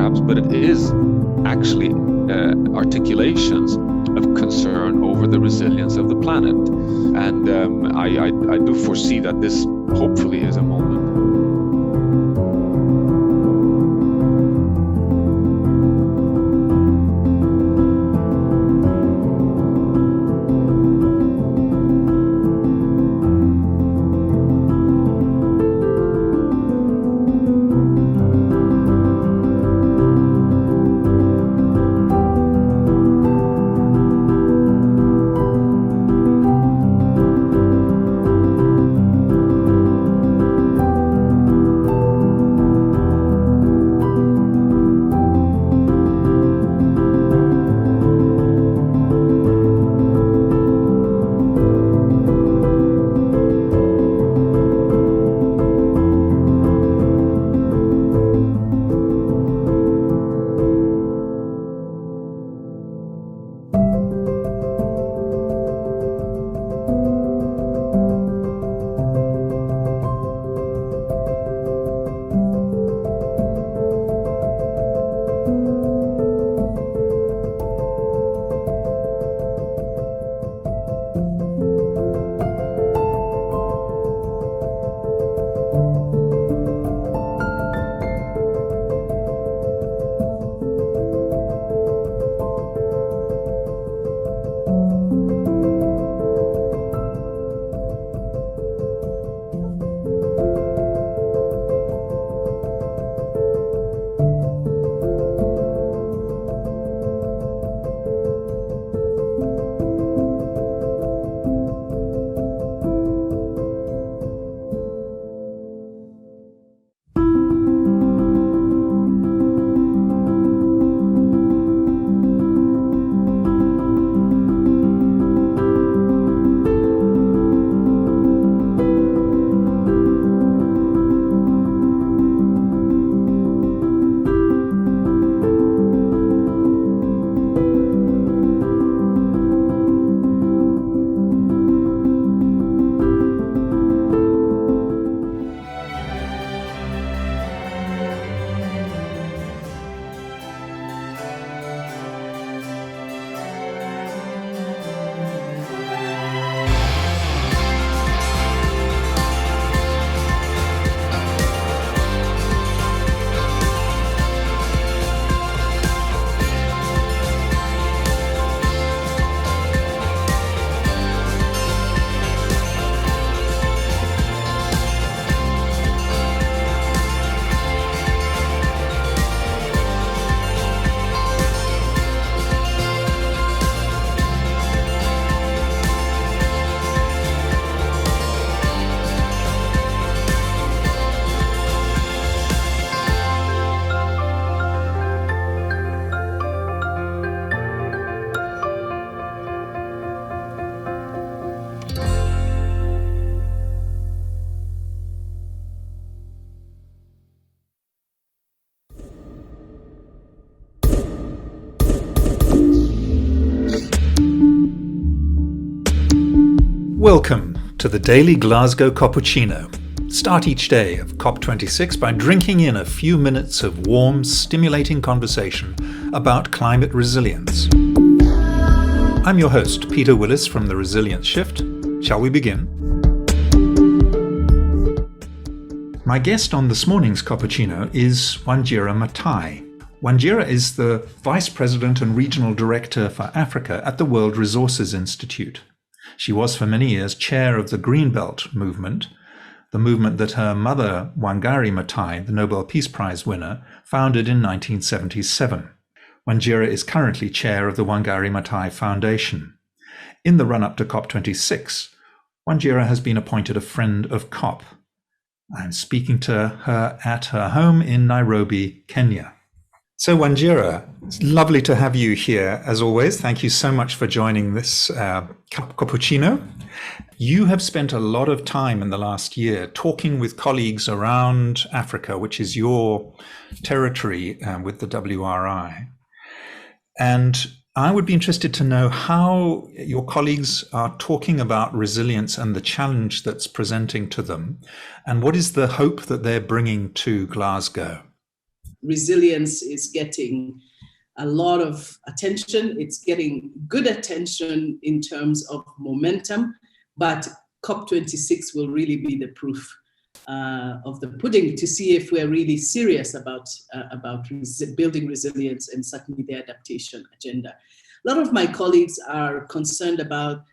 perhaps, but it is actually articulations of concern over the resilience of the planet. And I do foresee that this hopefully is a moment. Welcome to the Daily Glasgow Cappuccino. Start each day of COP26 by drinking in a few minutes of warm, stimulating conversation about climate resilience. I'm your host, Peter Willis from The Resilience Shift. Shall we begin? My guest on this morning's cappuccino is Wanjira Matai. Wanjira is the Vice President and Regional Director for Africa at the World Resources Institute. She was for many years chair of the Greenbelt movement, the movement that her mother, Wangari Maathai, the Nobel Peace Prize winner, founded in 1977. Wanjira is currently chair of the Wangari Maathai Foundation. In the run-up to COP26, Wanjira has been appointed a friend of COP. I'm speaking to her at her home in Nairobi, Kenya. So Wanjira, it's lovely to have you here as always. Thank you so much for joining this cappuccino. You have spent a lot of time in the last year talking with colleagues around Africa, which is your territory with the WRI. And I would be interested to know how your colleagues are talking about resilience and the challenge that's presenting to them, and what is the hope that they're bringing to Glasgow? resilience is getting a lot of attention. It's getting good attention in terms of momentum, but COP26 will really be the proof of the pudding to see if we're really serious about building resilience and certainly the adaptation agenda. A lot of my colleagues are concerned about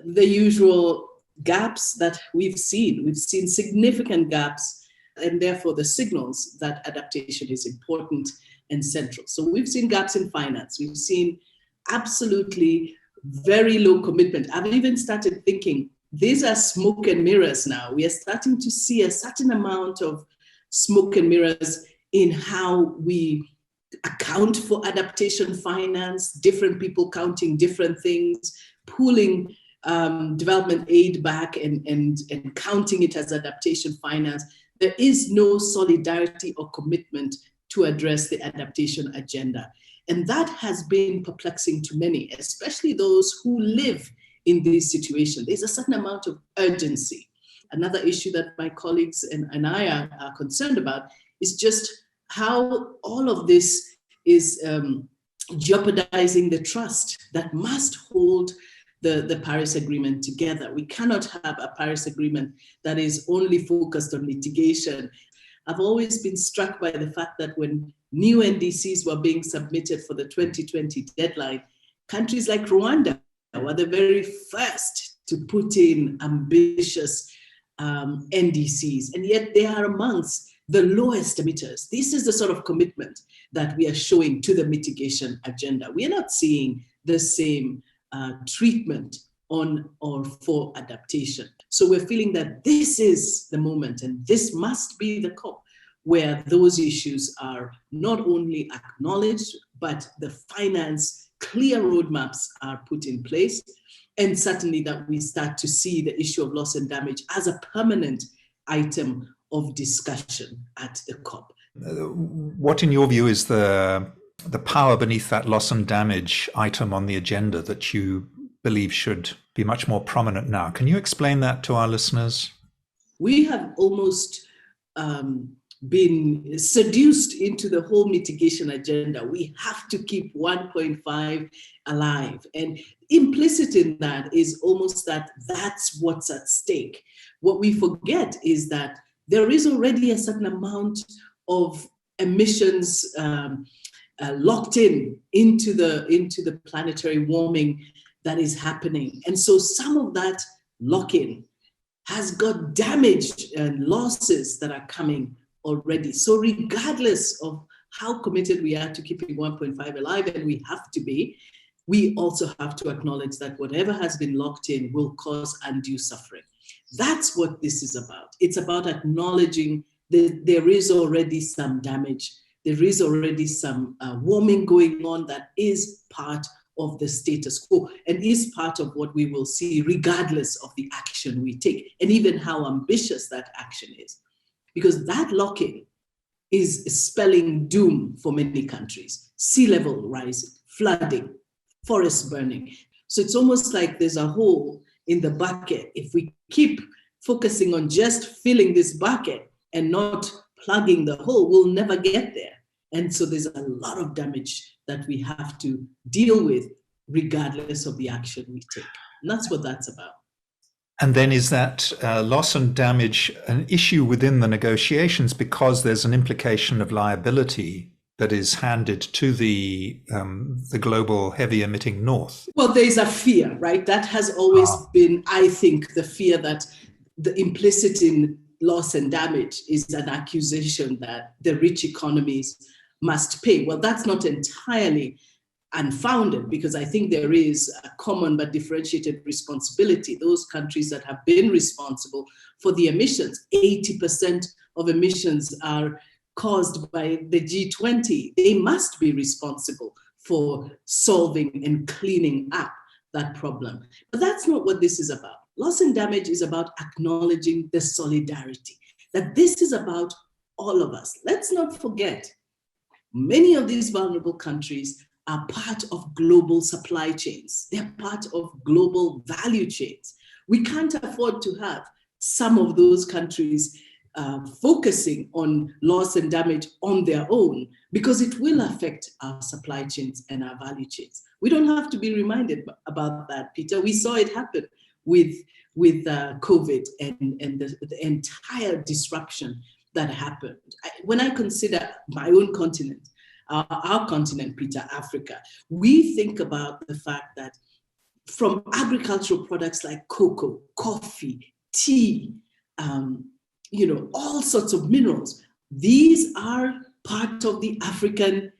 the usual gaps that we've seen. We've seen significant gaps, and therefore the signals that adaptation is important and central. So we've seen gaps in finance. We've seen absolutely very low commitment. I've even started thinking these are smoke and mirrors now. We are starting to see a certain amount of smoke and mirrors in how we account for adaptation finance, different people counting different things, pooling development aid back and counting it as adaptation finance. There is no solidarity or commitment to address the adaptation agenda. And that has been perplexing to many, especially those who live in this situation. There's a certain amount of urgency. Another issue that my colleagues and I are concerned about is just how all of this is jeopardizing the trust that must hold the Paris Agreement together. We cannot have a Paris Agreement that is only focused on litigation. I've always been struck by the fact that when new NDCs were being submitted for the 2020 deadline, countries like Rwanda were the very first to put in ambitious NDCs, and yet they are amongst the lowest emitters. This is the sort of commitment that we are showing to the mitigation agenda. We are not seeing the same treatment on or for adaptation. So we're feeling that this is the moment, and this must be the COP where those issues are not only acknowledged, but the finance clear roadmaps are put in place, and certainly that we start to see the issue of loss and damage as a permanent item of discussion at the COP. What, in your view, is the power beneath that loss and damage item on the agenda that you believe should be much more prominent now? Can you explain that to our listeners? We have almost been seduced into the whole mitigation agenda. We have to keep 1.5 alive. And implicit in that is almost that that's what's at stake. What we forget is that there is already a certain amount of emissions locked into the planetary warming that is happening. And so some of that lock-in has got damage and losses that are coming already. So regardless of how committed we are to keeping 1.5 alive, and we have to be, we also have to acknowledge that whatever has been locked in will cause undue suffering. That's what this is about. It's about acknowledging that there is already some damage. There is already some warming going on that is part of the status quo and is part of what we will see regardless of the action we take, and even how ambitious that action is. Because that lock-in is spelling doom for many countries. Sea level rising, flooding, forest burning. So it's almost like there's a hole in the bucket. If we keep focusing on just filling this bucket and not plugging the hole, we'll never get there. And so there's a lot of damage that we have to deal with regardless of the action we take. And that's what that's about. And then is that loss and damage an issue within the negotiations because there's an implication of liability that is handed to the global heavy emitting north? Well, there's a fear, right? That has always been, I think, the fear that the implicit in loss and damage is an accusation that the rich economies must pay. Well, that's not entirely unfounded, because I think there is a common but differentiated responsibility. Those countries that have been responsible for the emissions, 80% of emissions are caused by the G20. They must be responsible for solving and cleaning up that problem. But that's not what this is about. Loss and damage is about acknowledging the solidarity, that this is about all of us. Let's not forget, many of these vulnerable countries are part of global supply chains. They're part of global value chains. We can't afford to have some of those countries focusing on loss and damage on their own, because it will affect our supply chains and our value chains. We don't have to be reminded about that, Peter. We saw it happen with COVID and the entire disruption that happened. When I consider my own continent, our continent, Peter, Africa, we think about the fact that from agricultural products like cocoa, coffee, tea, all sorts of minerals, these are part of the African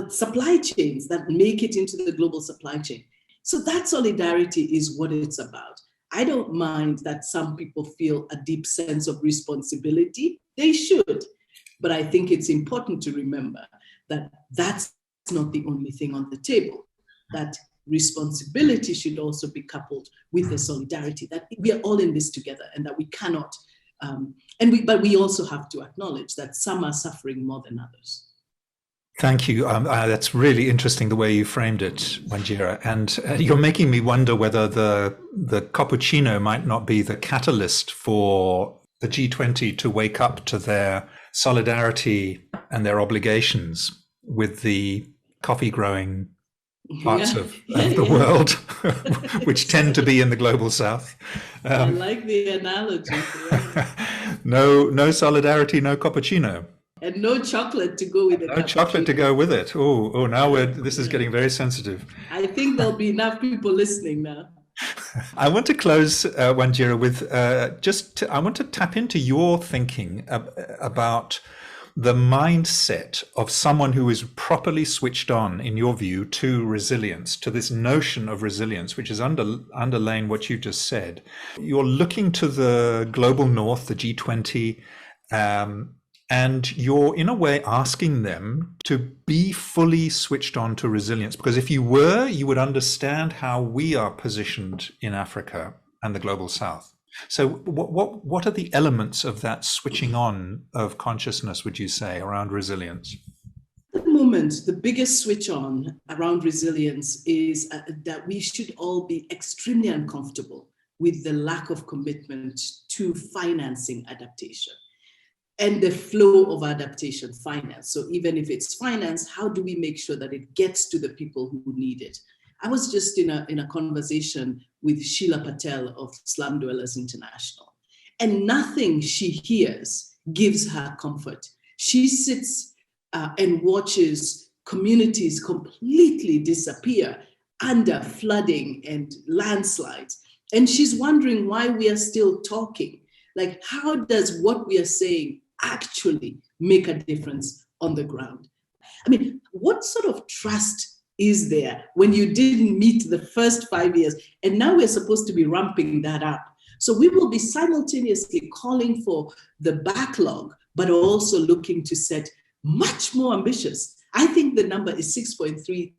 supply chains that make it into the global supply chain. So that solidarity is what it's about. I don't mind that some people feel a deep sense of responsibility. They should. But I think it's important to remember that that's not the only thing on the table. That responsibility should also be coupled with the solidarity, that we are all in this together and that we cannot, but we also have to acknowledge that some are suffering more than others. Thank you. That's really interesting the way you framed it, Wanjira. And you're making me wonder whether the cappuccino might not be the catalyst for the G20 to wake up to their solidarity and their obligations with the coffee growing parts of the world, which tend to be in the global south. I like the analogy. No solidarity, no cappuccino. And no chocolate to go with it. No chocolate to go with it. Oh, now this is getting very sensitive. I think there'll be enough people listening now. I want to close, Wanjira, with I want to tap into your thinking about the mindset of someone who is properly switched on, in your view, to resilience, to this notion of resilience, which is underlaying what you just said. You're looking to the global north, the G20, and you're in a way asking them to be fully switched on to resilience, because if you were, you would understand how we are positioned in Africa and the global south. So what are the elements of that switching on of consciousness, would you say, around resilience? At the moment, the biggest switch on around resilience is that we should all be extremely uncomfortable with the lack of commitment to financing adaptation and the flow of adaptation finance. So even if it's finance, how do we make sure that it gets to the people who need it? I was just in a conversation with Sheila Patel of Slum Dwellers International, and nothing she hears gives her comfort. She sits and watches communities completely disappear under flooding and landslides. And she's wondering why we are still talking. Like, how does what we are saying actually make a difference on the ground? I mean, what sort of trust is there when you didn't meet the first 5 years and now we're supposed to be ramping that up? So we will be simultaneously calling for the backlog, but also looking to set much more ambitious. I think the number is 6.3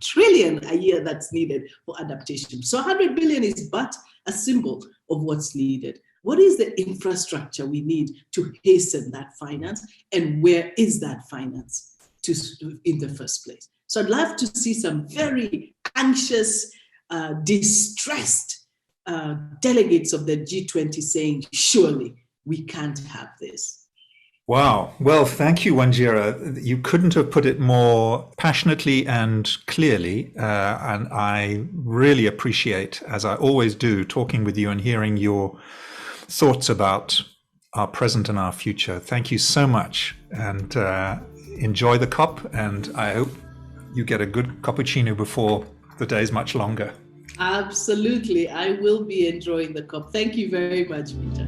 trillion a year that's needed for adaptation. So 100 billion is but a symbol of what's needed. What is the infrastructure we need to hasten that finance, and where is that finance in the first place? So I'd love to see some very anxious, distressed delegates of the G20 saying, surely we can't have this. Wow. Well, thank you, Wanjira. You couldn't have put it more passionately and clearly. And I really appreciate, as I always do, talking with you and hearing your thoughts about our present and our future. Thank you so much, and enjoy the COP. And I hope you get a good cappuccino before the day is much longer. Absolutely. I will be enjoying the COP. Thank you very much, Peter.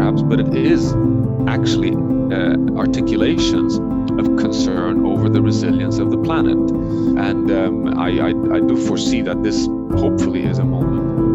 perhaps, but it is actually articulations of concern over the resilience of the planet. And I do foresee that this hopefully is a moment